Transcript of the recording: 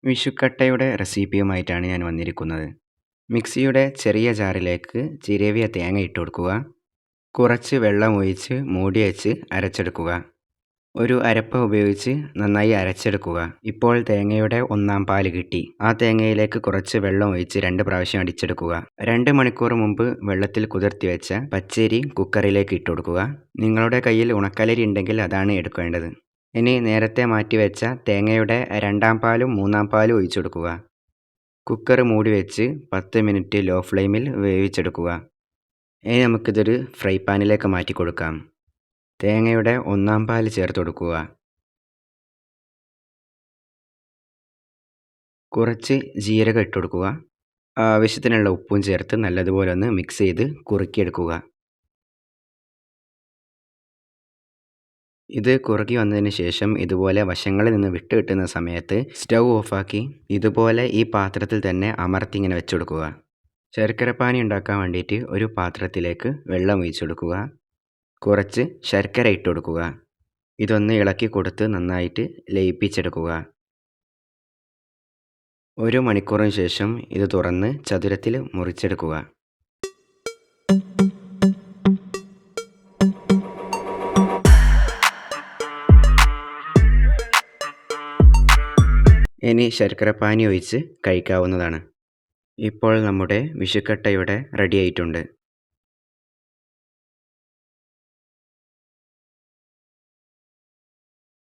വിഷുക്കട്ടയുടെ റെസിപ്പിയുമായിട്ടാണ് ഞാൻ വന്നിരിക്കുന്നത്. മിക്സിയുടെ ചെറിയ ജാറിലേക്ക് ചിരവിയ തേങ്ങ ഇട്ട് കൊടുക്കുക. കുറച്ച് വെള്ളം ഒഴിച്ച് മൂടി വെച്ച് അരച്ചെടുക്കുക. ഒരു അരപ്പ ഉപയോഗിച്ച് നന്നായി അരച്ചെടുക്കുക. ഇപ്പോൾ തേങ്ങയുടെ ഒന്നാം പാല് കിട്ടി. ആ തേങ്ങയിലേക്ക് കുറച്ച് വെള്ളം ഒഴിച്ച് 2 പ്രാവശ്യം അടിച്ചെടുക്കുക. 2 മണിക്കൂർ മുമ്പ് വെള്ളത്തിൽ കുതിർത്തി വെച്ച പച്ചരി കുക്കറിലേക്ക് ഇട്ട് കൊടുക്കുക. നിങ്ങളുടെ കയ്യിൽ ഉണക്കലരി ഉണ്ടെങ്കിൽ അതാണ് എടുക്കേണ്ടത്. ഇനി നേരത്തെ മാറ്റിവെച്ച തേങ്ങയുടെ 2ാം പാലും 3ാം പാലും ഒഴിച്ചു കൊടുക്കുക. കുക്കർ മൂടി വെച്ച് 10 മിനിറ്റ് ലോ ഫ്ലെയിമിൽ വേവിച്ചെടുക്കുക. ഇനി നമുക്കിതൊരു ഫ്രൈ പാനിലേക്ക് മാറ്റി കൊടുക്കാം. തേങ്ങയുടെ 1ാം പാൽ ചേർത്ത് കൊടുക്കുക. കുറച്ച് ജീരകം ഇട്ട് കൊടുക്കുക. ആവശ്യത്തിനുള്ള ഉപ്പും ചേർത്ത് നല്ലതുപോലെ ഒന്ന് മിക്സ് ചെയ്ത് കുറുക്കിയെടുക്കുക. ഇത് കുറുകി വന്നതിന് ശേഷം ഇതുപോലെ വശങ്ങളിൽ നിന്ന് വിട്ട് കിട്ടുന്ന സമയത്ത് സ്റ്റൗ ഓഫാക്കി ഇതുപോലെ ഈ പാത്രത്തിൽ തന്നെ അമർത്തി ഇങ്ങനെ വെച്ച് കൊടുക്കുക. ശർക്കരപ്പാനി ഉണ്ടാക്കാൻ വേണ്ടിയിട്ട് ഒരു പാത്രത്തിലേക്ക് വെള്ളം ഒഴിച്ചു കൊടുക്കുക. കുറച്ച് ശർക്കര ഇട്ട് കൊടുക്കുക. ഇതൊന്ന് ഇളക്കി കൊടുത്ത് നന്നായിട്ട് ലയിപ്പിച്ചെടുക്കുക. 1 മണിക്കൂറിന് ശേഷം ഇത് തുറന്ന് ചതുരത്തിൽ മുറിച്ചെടുക്കുക. ഇനി ശർക്കരപ്പാനി ഒഴിച്ച് കഴിക്കാവുന്നതാണ്. ഇപ്പോൾ നമ്മുടെ വിഷുക്കട്ട ഇവിടെ റെഡി ആയിട്ടുണ്ട്.